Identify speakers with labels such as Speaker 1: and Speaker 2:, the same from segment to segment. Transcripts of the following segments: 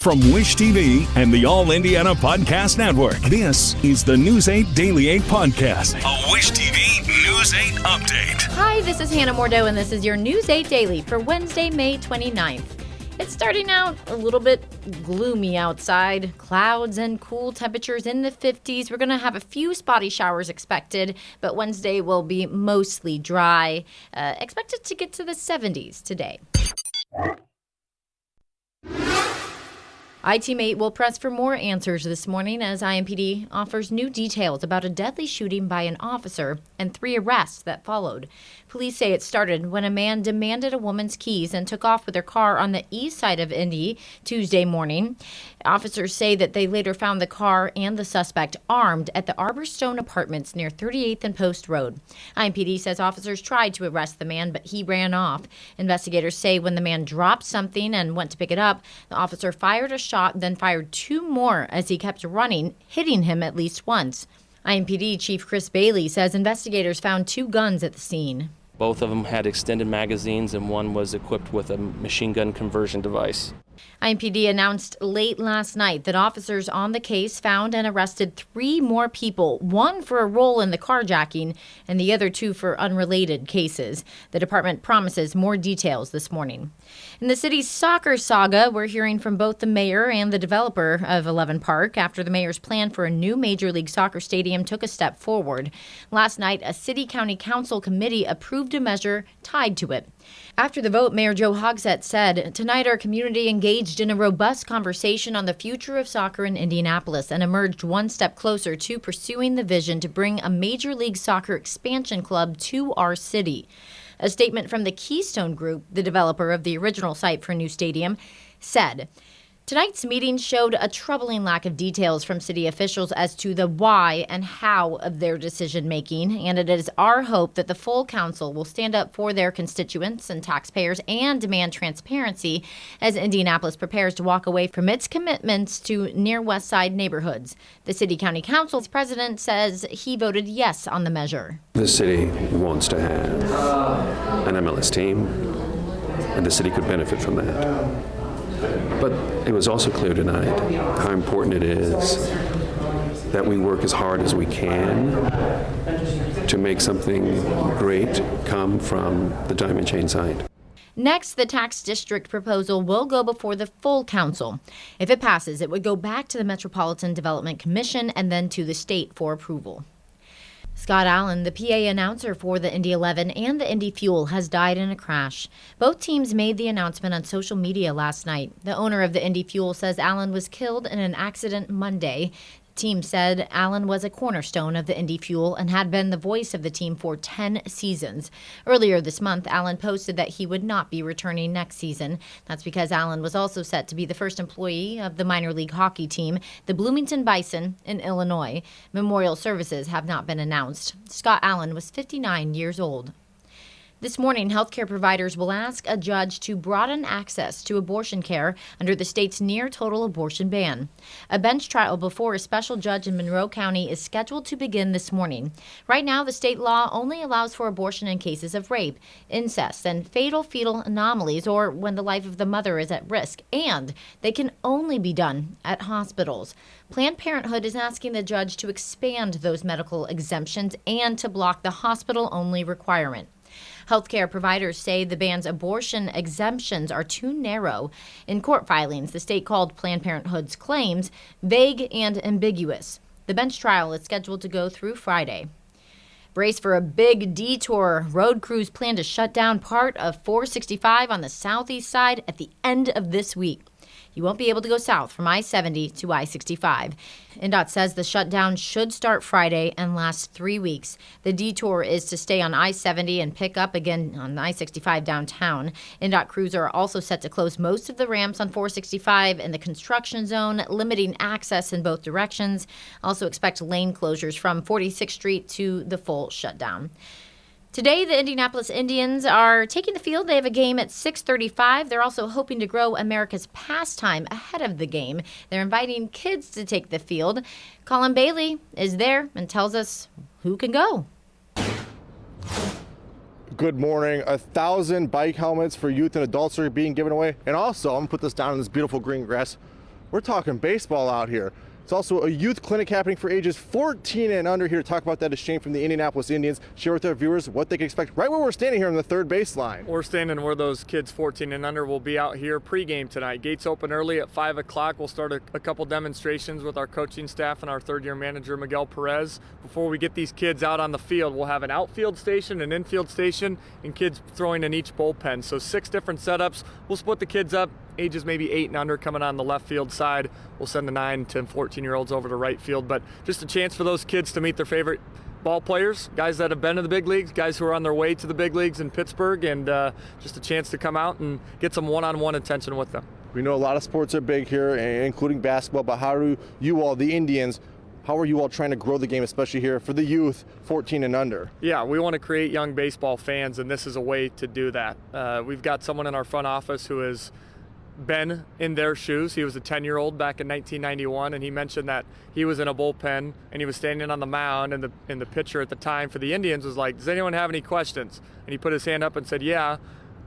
Speaker 1: From Wish TV and the All Indiana Podcast Network, this is the News 8 Daily 8 Podcast, a Wish TV News 8 update.
Speaker 2: Hi, this is Hannah Mordeau, and this is your News 8 Daily for Wednesday, May 29th. It's starting out a little bit gloomy outside. Clouds and cool temperatures in the 50s. We're going to have a few spotty showers expected, but Wednesday will be mostly dry. Expected to get to the 70s today. iTeammate will press for more answers this morning as IMPD offers new details about a deadly shooting by an officer and 3 arrests that followed. Police say it started when a man demanded a woman's keys and took off with her car on the east side of Indy Tuesday morning. Officers say that they later found the car and the suspect armed at the Arborstone Apartments near 38th and Post Road. IMPD says officers tried to arrest the man, but he ran off. Investigators say when the man dropped something and went to pick it up, the officer fired a shot, then fired 2 more as he kept running, hitting him at least once. IMPD Chief Chris Bailey says investigators found 2 guns at the scene.
Speaker 3: Both of them had extended magazines and one was equipped with a machine gun conversion device.
Speaker 2: IMPD announced late last night that officers on the case found and arrested 3 more people, 1 for a role in the carjacking and the other 2 for unrelated cases. The department promises more details this morning. In the city's soccer saga, we're hearing from both the mayor and the developer of 11 Park after the mayor's plan for a new Major League Soccer stadium took a step forward. Last night, a city-county council committee approved a measure tied to it. After the vote, Mayor Joe Hogsett said, "Tonight our community engaged in a robust conversation on the future of soccer in Indianapolis and emerged one step closer to pursuing the vision to bring a Major League Soccer expansion club to our city." A statement from the Keystone Group, the developer of the original site for a new stadium, said, "Tonight's meeting showed a troubling lack of details from city officials as to the why and how of their decision-making, and it is our hope that the full council will stand up for their constituents and taxpayers and demand transparency as Indianapolis prepares to walk away from its commitments to near West Side neighborhoods." The City-County Council's president says he voted yes on the measure.
Speaker 4: The city wants to have an MLS team, and the city could benefit from that. But it was also clear tonight how important it is that we work as hard as we can to make something great come from the Diamond Chain site.
Speaker 2: Next, the tax district proposal will go before the full council. If it passes, it would go back to the Metropolitan Development Commission and then to the state for approval. Scott Allen, the PA announcer for the Indy 11 and the Indy Fuel, has died in a crash. Both teams made the announcement on social media last night. The owner of the Indy Fuel says Allen was killed in an accident Monday. The team said Allen was a cornerstone of the Indy Fuel and had been the voice of the team for 10 seasons. Earlier this month, Allen posted that he would not be returning next season. That's because Allen was also set to be the first employee of the minor league hockey team, the Bloomington Bison in Illinois. Memorial services have not been announced. Scott Allen was 59 years old. This morning, healthcare providers will ask a judge to broaden access to abortion care under the state's near-total abortion ban. A bench trial before a special judge in Monroe County is scheduled to begin this morning. Right now, the state law only allows for abortion in cases of rape, incest, and fatal fetal anomalies, or when the life of the mother is at risk, and they can only be done at hospitals. Planned Parenthood is asking the judge to expand those medical exemptions and to block the hospital-only requirement. Healthcare providers say the ban's abortion exemptions are too narrow. In court filings, the state called Planned Parenthood's claims vague and ambiguous. The bench trial is scheduled to go through Friday. Brace for a big detour. Road crews plan to shut down part of 465 on the southeast side at the end of this week. You won't be able to go south from I-70 to I-65. INDOT says the shutdown should start Friday and last 3 weeks. The detour is to stay on I-70 and pick up again on I-65 downtown. INDOT crews are also set to close most of the ramps on 465 in the construction zone, limiting access in both directions. Also expect lane closures from 46th Street to the full shutdown. Today, the Indianapolis Indians are taking the field. They have a game at 6:35. They're also hoping to grow America's pastime ahead of the game. They're inviting kids to take the field. Colin Bailey is there and tells us who can go.
Speaker 5: Good morning. 1,000 bike helmets for youth and adults are being given away. And also, I'm going to put this down in this beautiful green grass. we're talking baseball out here. It's also a youth clinic happening for ages 14 and under. Here to talk about that is Shane from the Indianapolis Indians. Share with our viewers what they can expect right where we're standing here on the third baseline.
Speaker 6: We're standing where those kids 14 and under will be out here pregame tonight. Gates open early at 5 o'clock. We'll start a couple demonstrations with our coaching staff and our third-year manager, Miguel Perez. Before we get these kids out on the field, we'll have an outfield station, an infield station, and kids throwing in each bullpen. So 6 different setups. We'll split the kids up, ages maybe 8 and under coming on the left field side. We'll send the 9 to 14-year-olds over to right field. But just a chance for those kids to meet their favorite ball players, guys that have been to the big leagues, guys who are on their way to the big leagues in Pittsburgh, and just a chance to come out and get some one-on-one attention with them.
Speaker 5: We know a lot of sports are big here, including basketball, but how do you all, the Indians, how are you all trying to grow the game, especially here for the youth 14 and under?
Speaker 6: Yeah, we want to create young baseball fans, and this is a way to do that. We've got someone in our front office who has been in their shoes. He was a 10-year-old back in 1991, and he mentioned that he was in a bullpen and he was standing on the mound, and the pitcher at the time for the Indians was like, "Does anyone have any questions?" And he put his hand up and said, "Yeah."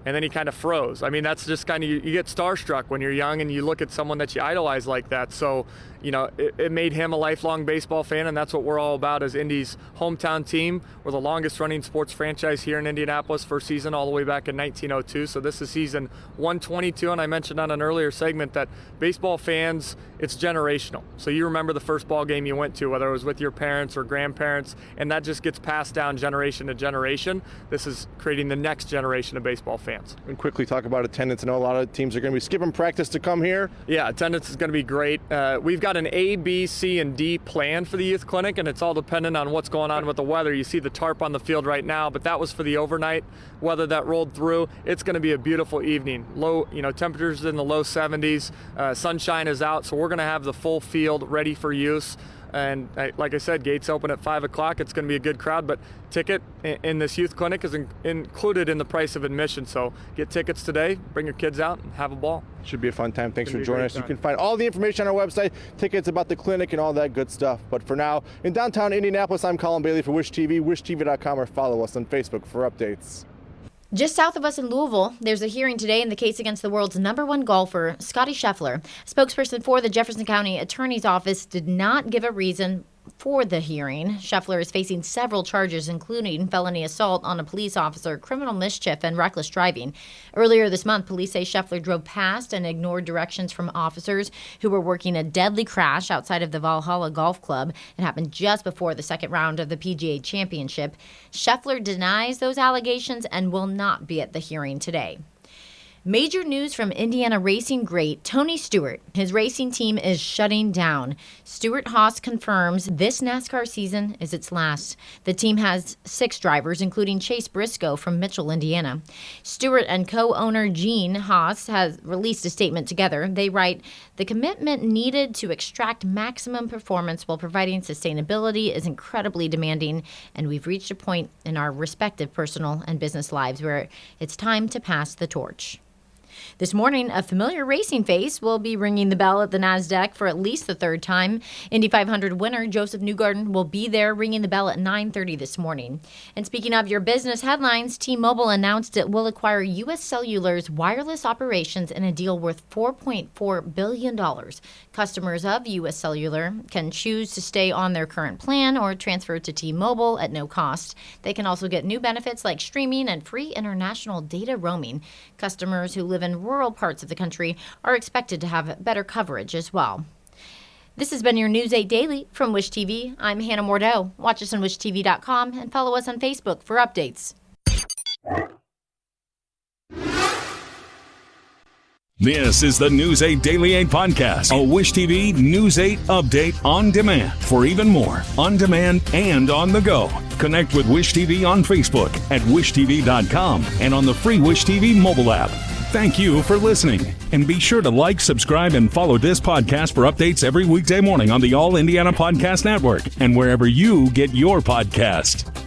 Speaker 6: And then he kind of froze. I mean, that's just kind of, you get starstruck when you're young and you look at someone that you idolize like that. So, you know, it made him a lifelong baseball fan, and that's what we're all about as Indy's hometown team. We're the longest running sports franchise here in Indianapolis, first season all the way back in 1902. So this is season 122, and I mentioned on an earlier segment that baseball fans, it's generational. So you remember the first ball game you went to, whether it was with your parents or grandparents, and that just gets passed down generation to generation. This is creating the next generation of baseball fans.
Speaker 5: And quickly talk about attendance. I know a lot of teams are going to be skipping practice to come here.
Speaker 6: Yeah, attendance is going to be great. We've got an A, B, C, and D plan for the youth clinic, and it's all dependent on what's going on with the weather. You see the tarp on the field right now, but that was for the overnight weather that rolled through. It's going to be a beautiful evening. Low, temperatures in the low 70s. Sunshine is out, so we're going to have the full field ready for use. And like I said, gates open at 5 o'clock. It's going to be a good crowd, but ticket in this youth clinic is included in the price of admission. So get tickets today, bring your kids out, and have a ball.
Speaker 5: Should be a fun time. Thanks for joining us. You can find all the information on our website, tickets about the clinic, and all that good stuff. But for now, in downtown Indianapolis, I'm Colin Bailey for Wish TV, wishtv.com, or follow us on Facebook for updates.
Speaker 2: Just south of us in Louisville, there's a hearing today in the case against the world's #1 golfer, Scottie Scheffler. A spokesperson for the Jefferson County Attorney's Office did not give a reason for the hearing. Scheffler is facing several charges, including felony assault on a police officer, criminal mischief, and reckless driving. Earlier this month, police say Scheffler drove past and ignored directions from officers who were working a deadly crash outside of the Valhalla Golf Club. It happened just before the second round of the PGA Championship. Scheffler denies those allegations and will not be at the hearing today. Major news from Indiana racing great Tony Stewart. His racing team is shutting down. Stewart-Haas confirms this NASCAR season is its last. The team has 6 drivers, including Chase Briscoe from Mitchell, Indiana. Stewart and co-owner Gene Haas has released a statement together. They write, "The commitment needed to extract maximum performance while providing sustainability is incredibly demanding, and we've reached a point in our respective personal and business lives where it's time to pass the torch." This morning, a familiar racing face will be ringing the bell at the NASDAQ for at least the third time. Indy 500 winner Joseph Newgarden will be there ringing the bell at 9:30 this morning. And speaking of your business headlines, T-Mobile announced it will acquire U.S. Cellular's wireless operations in a deal worth $4.4 billion. Customers of U.S. Cellular can choose to stay on their current plan or transfer to T-Mobile at no cost. They can also get new benefits like streaming and free international data roaming. Customers who live in rural parts of the country are expected to have better coverage as well. This has been your News 8 Daily from Wish TV. I'm Hannah Mordeau. Watch us on wishtv.com and follow us on Facebook for updates.
Speaker 1: This is the News 8 Daily 8 podcast, a Wish TV News 8 update on demand. For even more, on demand and on the go, connect with Wish TV on Facebook at wishtv.com and on the free Wish TV mobile app. Thank you for listening, and be sure to like, subscribe, and follow this podcast for updates every weekday morning on the All Indiana Podcast Network and wherever you get your podcast.